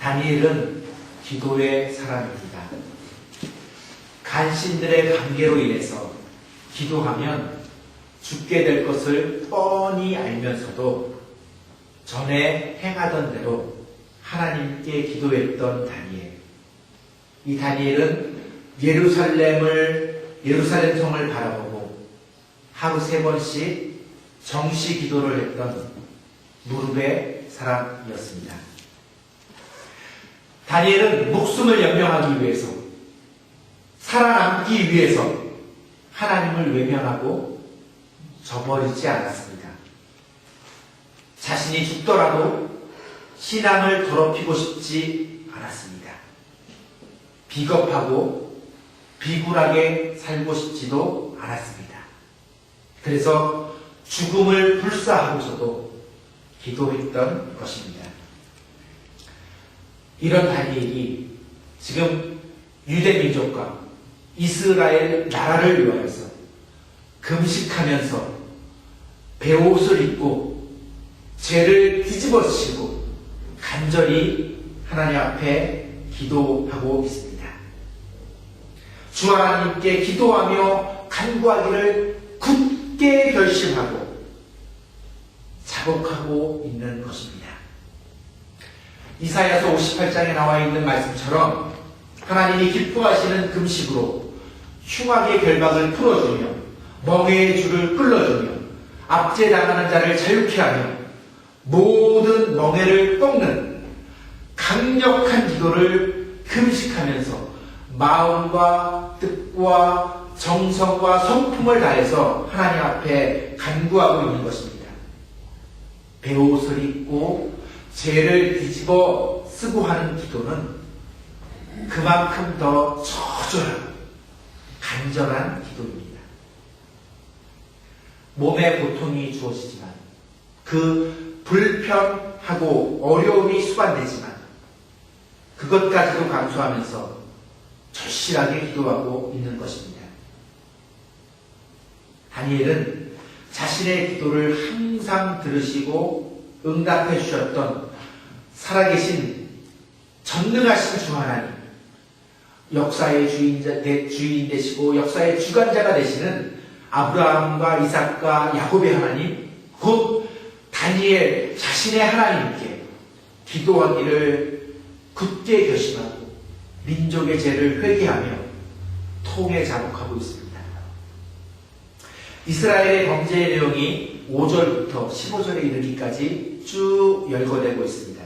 다니엘은 기도의 사람입니다. 간신들의 관계로 인해서 기도하면 죽게 될 것을 뻔히 알면서도 전에 행하던 대로 하나님께 기도했던 다니엘. 이 다니엘은 예루살렘 성을 바라보고 하루 3번씩 정시 기도를 했던 무릎의 사람이었습니다. 다니엘은 목숨을 연명하기 위해서, 살아남기 위해서 하나님을 외면하고 저버리지 않았습니다. 자신이 죽더라도 신앙을 더럽히고 싶지 않았습니다. 비겁하고 비굴하게 살고 싶지도 않았습니다. 그래서 죽음을 불사하고서도 기도했던 것입니다. 이런 다니엘이 지금 유대민족과 이스라엘 나라를 위하여서 금식하면서 베옷을 입고 죄를 뒤집어쓰고 간절히 하나님 앞에 기도하고 있습니다. 주 하나님께 기도하며 간구하기를 굳게 결심하고 자복하고 있는 것입니다. 이사야서 58장에 나와 있는 말씀처럼 하나님이 기뻐하시는 금식으로 흉악의 결박을 풀어주며 멍에의 줄을 끌어주며 압제당하는 자를 자유케 하며 모든 멍에를 꺾는 강력한 기도를 금식하면서 마음과 뜻과 정성과 성품을 다해서 하나님 앞에 간구하고 있는 것입니다. 베옷을 입고 죄를 뒤집어 쓰고 하는 기도는 그만큼 더 처절하고 간절한 기도입니다. 몸에 고통이 주어지지만 그 불편하고 어려움이 수반되지만 그것까지도 감수하면서 절실하게 기도하고 있는 것입니다. 다니엘은 자신의 기도를 항상 들으시고 응답해 주셨던 살아계신 전능하신 주 하나님, 역사의 주인 되시고 역사의 주관자가 되시는 아브라함과 이삭과 야곱의 하나님, 곧 다니엘 자신의 하나님께 기도하기를 굳게 결심하고 민족의 죄를 회개하며 통에 자복하고 있습니다. 이스라엘의 범죄의 내용이 5절부터 15절에 이르기까지 쭉 열거되고 있습니다.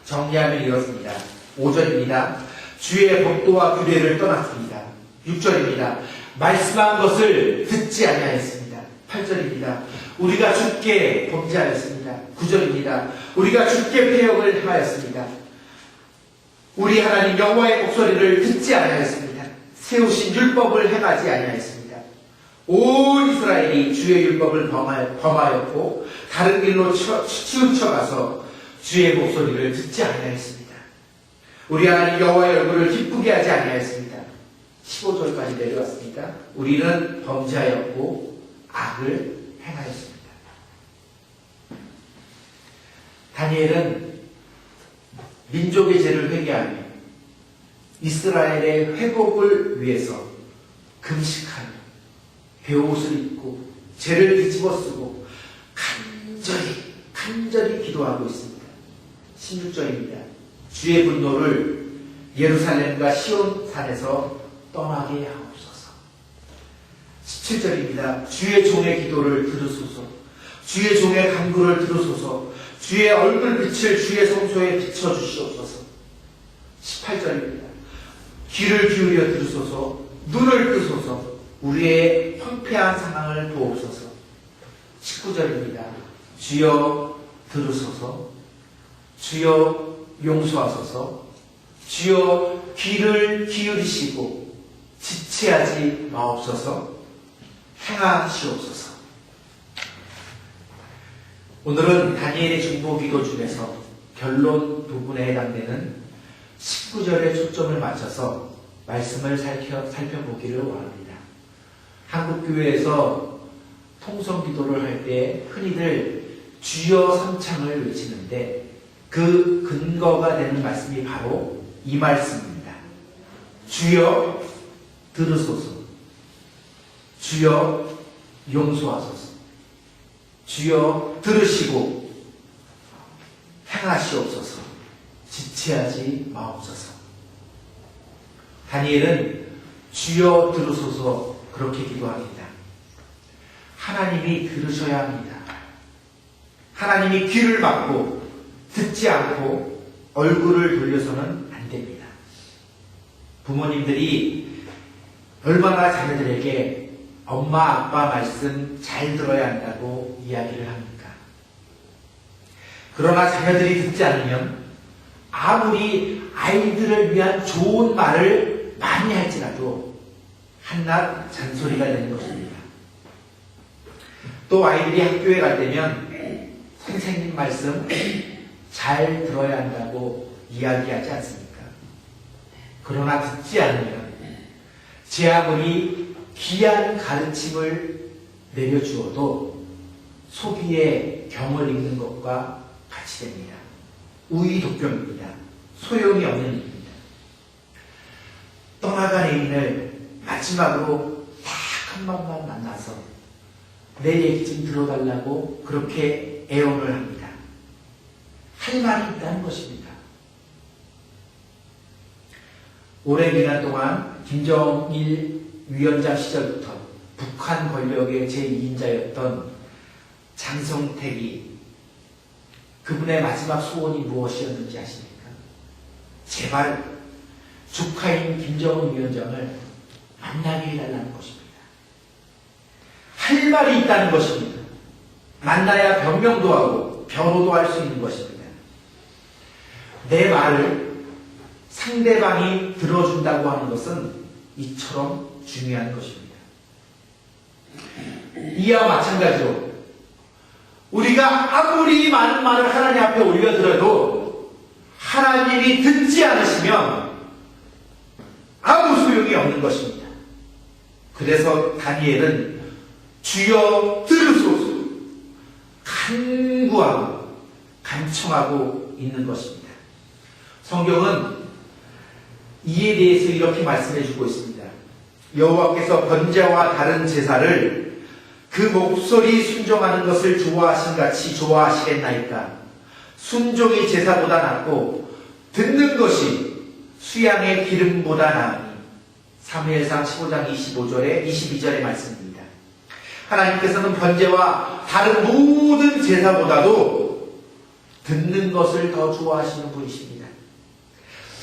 정리하면 이렇습니다. 5절입니다. 주의 법도와 규례를 떠났습니다. 6절입니다. 말씀한 것을 듣지 아니하였습니다. 8절입니다. 우리가 주께 범죄하였습니다. 9절입니다. 우리가 주께 패역을 행하였습니다. 우리 하나님 여호와의 목소리를 듣지 아니하였습니다. 세우신 율법을 행하지 아니하였습니다. 온 이스라엘이 주의 율법을 범하였고 다른 길로 치우쳐가서 주의 목소리를 듣지 아니하였습니다. 우리 하나님 여호와의 얼굴을 기쁘게 하지 아니하였습니다. 15절까지 내려왔습니다. 우리는 범죄하였고 악을 행하였습니다. 다니엘은 민족의 죄를 회개하며 이스라엘의 회복을 위해서 금식하며 베옷을 입고 죄를 뒤집어쓰고 간절히 기도하고 있습니다. 16절입니다. 주의 분노를 예루살렘과 시온 산에서 떠나게 하옵소서. 17절입니다. 주의 종의 기도를 들으소서. 주의 종의 간구를 들으소서. 주의 얼굴빛을 주의 성소에 비춰주시옵소서. 18절입니다. 귀를 기울여 들으소서. 눈을 뜨소서. 우리의 황폐한 상황을 보옵소서. 19절입니다. 주여 들으소서. 주여 용서하소서. 주여 귀를 기울이시고 지체하지 마옵소서. 행하시옵소서. 오늘은 다니엘의 중보기도 중에서 결론 부분에 해당되는 19절에 초점을 맞춰서 말씀을 살펴보기를 원합니다. 한국교회에서 통성기도를 할 때 흔히들 주여 삼창을 외치는데 그 근거가 되는 말씀이 바로 이 말씀입니다. 주여 들으소서. 주여 용서하소서. 주여 들으시고 행하시옵소서. 지체하지 마옵소서. 다니엘은 주여 들으소서 그렇게 기도합니다. 하나님이 들으셔야 합니다. 하나님이 귀를 막고 듣지 않고 얼굴을 돌려서는 안 됩니다. 부모님들이 얼마나 자녀들에게 엄마 아빠 말씀 잘 들어야 한다고 이야기를 합니까? 그러나 자녀들이 듣지 않으면 아무리 아이들을 위한 좋은 말을 많이 할지라도 한낱 잔소리가 되는 것입니다. 또 아이들이 학교에 갈 때면 선생님 말씀 잘 들어야 한다고 이야기하지 않습니까? 그러나 듣지 않으면 제 아무리 귀한 가르침을 내려주어도 소기에 경을 읽는 것과 같이 됩니다. 우의독경입니다. 소용이 없는 일입니다. 떠나간 애인을 마지막으로 딱 한 번만 만나서 내 얘기 좀 들어달라고 그렇게 애원을 합니다. 할 말이 있다는 것입니다. 오랜 기간 동안 김정일 위원장 시절부터 북한 권력의 제2인자였던 장성택이 그분의 마지막 소원이 무엇이었는지 아십니까? 제발 조카인 김정은 위원장을 만나게 해달라는 것입니다. 할 말이 있다는 것입니다. 만나야 변명도 하고 변호도 할 수 있는 것입니다. 내 말을 상대방이 들어준다고 하는 것은 이처럼 중요한 것입니다. 이와 마찬가지로 우리가 아무리 많은 말을 하나님 앞에 올려드려도 하나님이 듣지 않으시면 아무 소용이 없는 것입니다. 그래서 다니엘은 주여 들으소서 간구하고 간청하고 있는 것입니다. 성경은 이에 대해서 이렇게 말씀해 주고 있습니다. 여호와께서 번제와 다른 제사를 그 목소리 순종하는 것을 좋아하신 같이 좋아하시겠나이까. 순종이 제사보다 낫고 듣는 것이 수양의 기름보다 나으니. 사무엘상 15장 22절의 말씀입니다. 하나님께서는 번제와 다른 모든 제사보다도 듣는 것을 더 좋아하시는 분이십니다.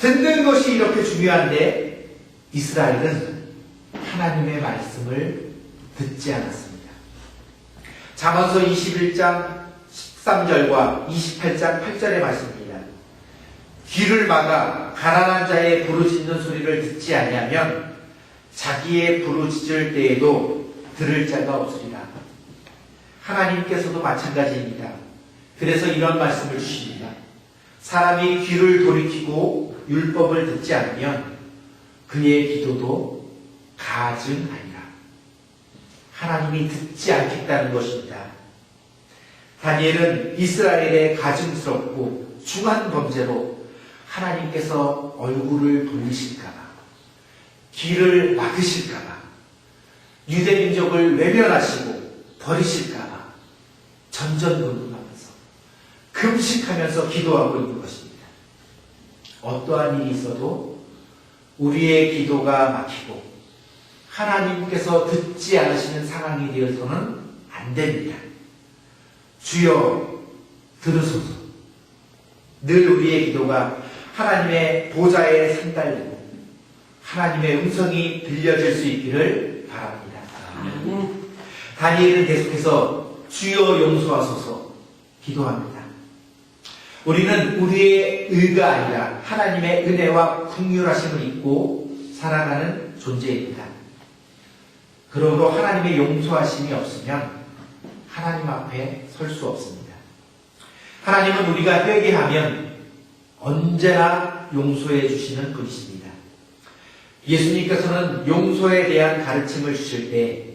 듣는 것이 이렇게 중요한데 이스라엘은 하나님의 말씀을 듣지 않았습니다. 잠언서 21장 13절과 28장 8절의 말씀입니다. 귀를 막아 가난한 자의 부르짖는 소리를 듣지 아니하면 자기의 부르짖을 때에도 들을 자가 없으리라. 하나님께서도 마찬가지입니다. 그래서 이런 말씀을 주십니다. 사람이 귀를 돌이키고 율법을 듣지 않으면 그의 기도도 가증하리라. 하나님이 듣지 않겠다는 것입니다. 다니엘은 이스라엘의 가증스럽고 중한 범죄로 하나님께서 얼굴을 돌리실까봐, 귀를 막으실까봐, 유대민족을 외면하시고 버리실까봐 전전긍긍하면서 금식하면서 기도하고 있는 것입니다. 어떠한 일이 있어도 우리의 기도가 막히고 하나님께서 듣지 않으시는 상황이 되어서는 안 됩니다. 주여 들으소서. 늘 우리의 기도가 하나님의 보좌에 산달리고 하나님의 음성이 들려질 수 있기를 바랍니다. 다니엘은 계속해서 주여 용서하소서 기도합니다. 우리는 우리의 의가 아니라 하나님의 은혜와 긍휼하심을 입고 살아가는 존재입니다. 그러므로 하나님의 용서하심이 없으면 하나님 앞에 설 수 없습니다. 하나님은 우리가 회개하면 언제나 용서해 주시는 분이십니다. 예수님께서는 용서에 대한 가르침을 주실 때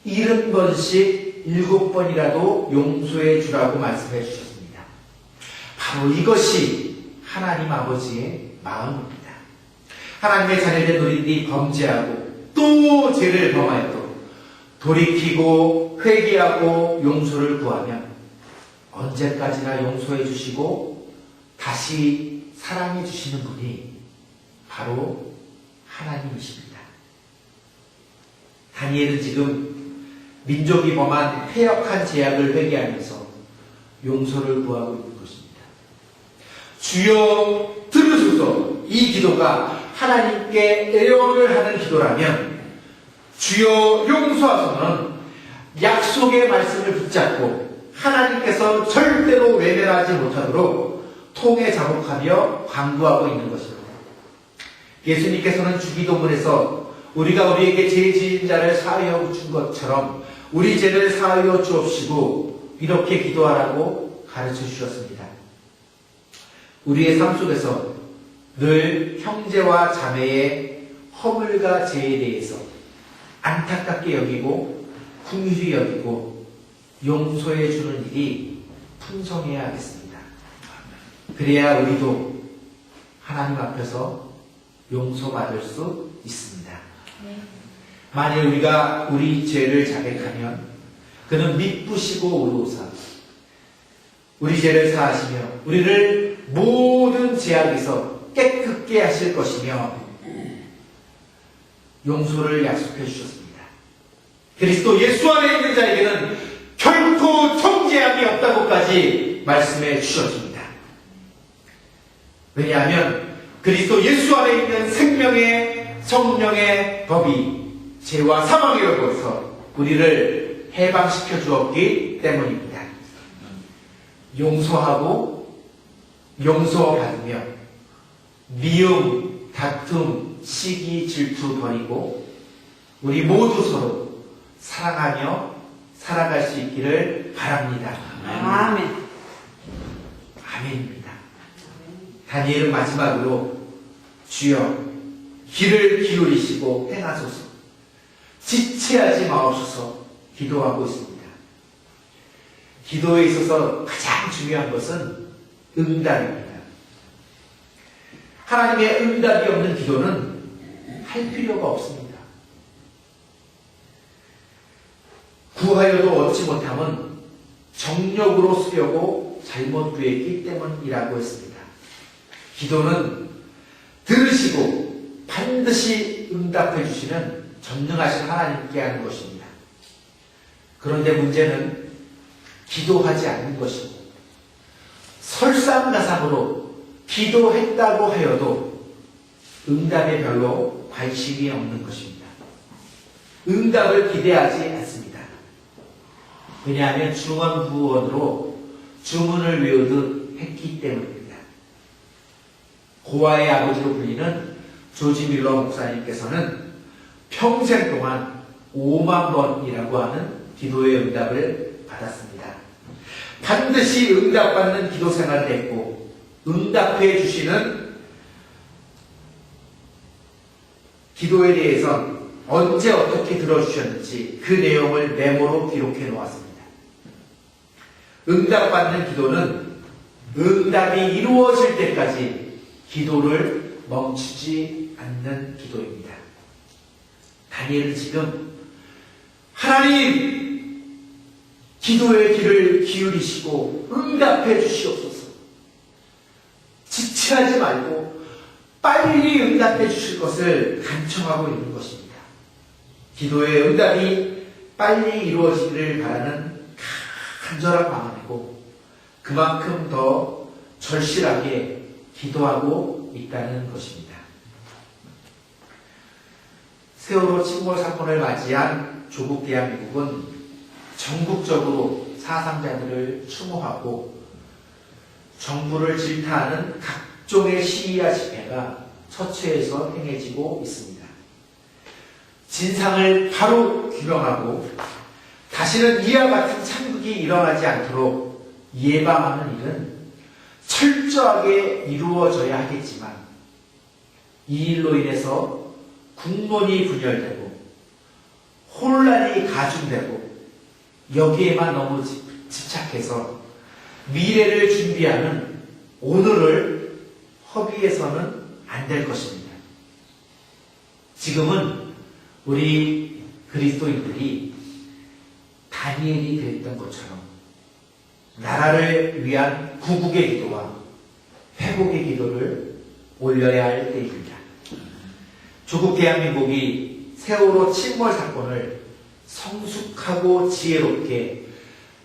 70번씩 7번이라도 용서해 주라고 말씀해 주셨습니다. 바로 이것이 하나님 아버지의 마음입니다. 하나님의 자녀된 우리들이 범죄하고 또 죄를 범하여도 돌이키고 회개하고 용서를 구하면 언제까지나 용서해 주시고 다시 사랑해 주시는 분이 바로 하나님이십니다. 다니엘은 지금 민족이 범한 패역한 죄악을 회개하면서 용서를 구하고 있는 것입니다. 주여 들으소서. 이 기도가 하나님께 애원을 하는 기도라면 주여 용서하소서는 약속의 말씀을 붙잡고 하나님께서 절대로 외면하지 못하도록 통에 자복하며 강구하고 있는 것입니다. 예수님께서는 주기도문에서 우리가 우리에게 죄 지은 자를 사하여 준 것처럼 우리 죄를 사하여 주옵시고 이렇게 기도하라고 가르쳐 주셨습니다. 우리의 삶 속에서 늘 형제와 자매의 허물과 죄에 대해서 안타깝게 여기고 긍휼히 여기고 용서해 주는 일이 풍성해야 하겠습니다. 그래야 우리도 하나님 앞에서 용서받을 수 있습니다. 만일 우리가 우리 죄를 자백하면 그는 미쁘시고 의로우사 우리 죄를 사하시며 우리를 모든 죄악에서 깨끗게 하실 것이며 용서를 약속해 주셨습니다. 그리스도 예수 안에 있는 자에게는 결코 정죄함이 없다고까지 말씀해 주셨습니다. 왜냐하면 그리스도 예수 안에 있는 생명의 성령의 법이 죄와 사망으로부터 우리를 해방시켜 주었기 때문입니다. 용서하고 용서받으며 미움, 다툼, 시기, 질투 버리고 우리 모두 서로 사랑하며 살아갈 수 있기를 바랍니다. 아멘. 아멘입니다. 다니엘은 마지막으로 주여 귀를 기울이시고 행하소서 지체하지 마옵소서 기도하고 있습니다. 기도에 있어서 가장 중요한 것은 응답입니다. 하나님의 응답이 없는 기도는 할 필요가 없습니다. 구하여도 얻지 못하면 정력으로 쓰려고 잘못 구했기 때문이라고 했습니다. 기도는 들으시고 반드시 응답해 주시는 전능하신 하나님께 하는 것입니다. 그런데 문제는 기도하지 않는 것이고 설상가상으로 기도했다고 하여도 응답에 별로 관심이 없는 것입니다. 응답을 기대하지 않습니다. 왜냐하면 중언부언으로 주문을 외우듯 했기 때문입니다. 고아의 아버지로 불리는 조지 밀러 목사님께서는 평생 동안 5만 번이라고 하는 기도의 응답을 받았습니다. 반드시 응답받는 기도 생활을 했고 응답해 주시는 기도에 대해서 언제 어떻게 들어주셨는지 그 내용을 메모로 기록해 놓았습니다. 응답받는 기도는 응답이 이루어질 때까지 기도를 멈추지 않는 기도입니다. 다니엘은 지금 하나님 기도의 귀를 기울이시고 응답해 주시옵소서. 지체하지 말고 빨리 응답해 주실 것을 간청하고 있는 것입니다. 기도의 응답이 빨리 이루어지기를 바라는 간절한 마음이고 그만큼 더 절실하게 기도하고 있다는 것입니다. 세월호 침몰 사건을 맞이한 조국 대한민국은 전국적으로 사상자들을 추모하고 정부를 질타하는 각종의 시위와 집회가 처처에서 행해지고 있습니다. 진상을 바로 규명하고 다시는 이와 같은 참극이 일어나지 않도록 예방하는 일은 철저하게 이루어져야 하겠지만 이 일로 인해서 국론이 분열되고 혼란이 가중되고 여기에만 너무 집착해서 미래를 준비하는 오늘을 허비해서는 안 될 것입니다. 지금은 우리 그리스도인들이 다니엘이 됐던 것처럼 나라를 위한 구국의 기도와 회복의 기도를 올려야 할 때입니다. 조국 대한민국이 세월호 침몰 사건을 성숙하고 지혜롭게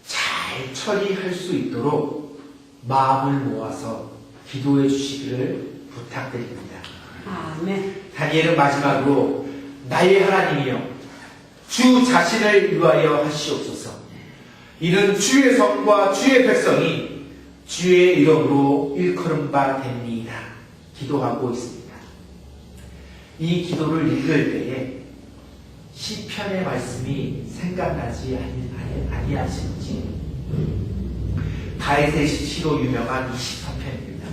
잘 처리할 수 있도록 마음을 모아서 기도해 주시기를 부탁드립니다. 아멘. 다니엘은 마지막으로 나의 하나님이여 주 자신을 위하여 하시옵소서. 이는 주의 성과 주의 백성이 주의 이름으로 일컬음 바 됩니다. 기도하고 있습니다. 이 기도를 읽을 때에 시편의 말씀이 생각나지 아니하시는지 다윗의 시로 유명한 23편입니다.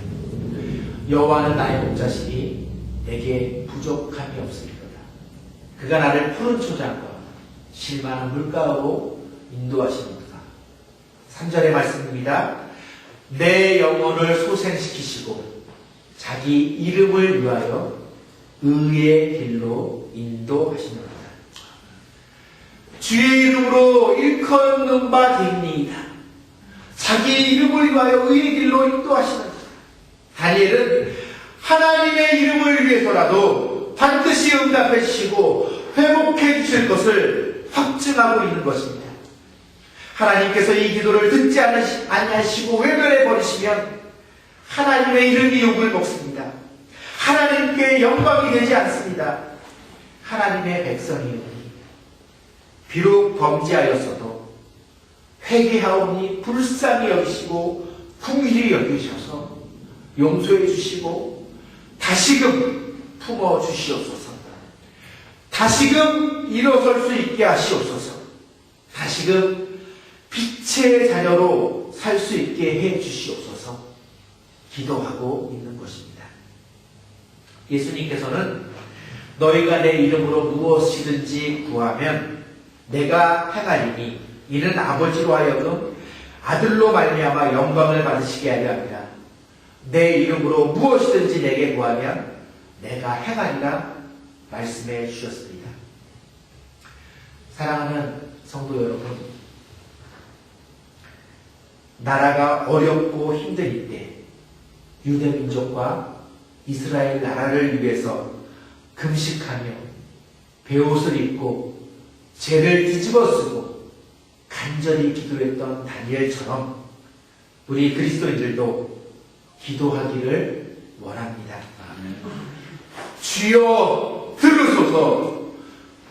여호와는 나의 목자시니 내게 부족함이 없으리로다. 그가 나를 푸른 초장과 실만한 물가로 인도하시는도다. 3절의 말씀입니다. 내 영혼을 소생시키시고 자기 이름을 위하여 의의 길로 인도하시는도다. 주의 이름으로 일컫는 바 됩니다. 자기 이름을 위하여 의의 길로 인도하시는도다. 다니엘은 하나님의 이름을 위해서라도 반드시 응답해 주시고 회복해 주실 것을 확증하고 있는 것입니다. 하나님께서 이 기도를 듣지 아니하시고 외면해 버리시면 하나님의 이름이 욕을 먹습니다. 하나님께 영광이 되지 않습니다. 하나님의 백성이오니 비록 범죄하였어도 회개하오니 불쌍히 여기시고 긍휼히 여기셔서 용서해 주시고 다시금 품어 주시옵소서. 다시금 일어설 수 있게 하시옵소서. 다시금 빛의 자녀로 살 수 있게 해 주시옵소서. 기도하고 있는 것입니다. 예수님께서는 너희가 내 이름으로 무엇이든지 구하면 내가 행하리니 이는 아버지로 하여금 아들로 말미암아 영광을 받으시게 하려 합니다. 내 이름으로 무엇이든지 내게 구하면 내가 행하리라 말씀해 주셨습니다. 사랑하는 성도 여러분, 나라가 어렵고 힘들 이때 유대민족과 이스라엘 나라를 위해서 금식하며 베옷을 입고 죄를 뒤집어쓰고 간절히 기도했던 다니엘처럼 우리 그리스도인들도 기도하기를 원합니다. 주여 들으소서.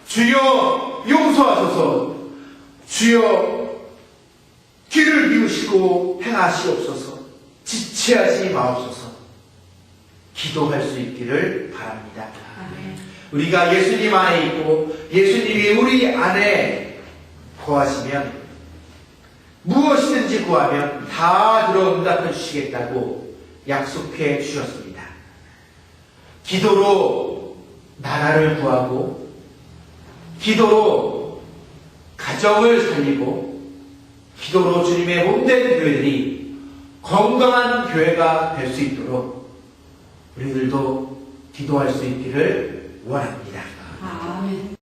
주여 용서하소서. 주여 귀를 비우시고 행하시옵소서. 지체하지 마옵소서. 기도할 수 있기를 바랍니다. 우리가 예수님 안에 있고 예수님이 우리 안에 거하시면 무엇이든지 구하면 다 들어 응답해 주시겠다고 약속해 주셨습니다. 기도로 나라를 구하고 기도로 가정을 살리고 기도로 주님의 몸된 교회들이 건강한 교회가 될 수 있도록 우리들도 기도할 수 있기를 원합니다. 아멘.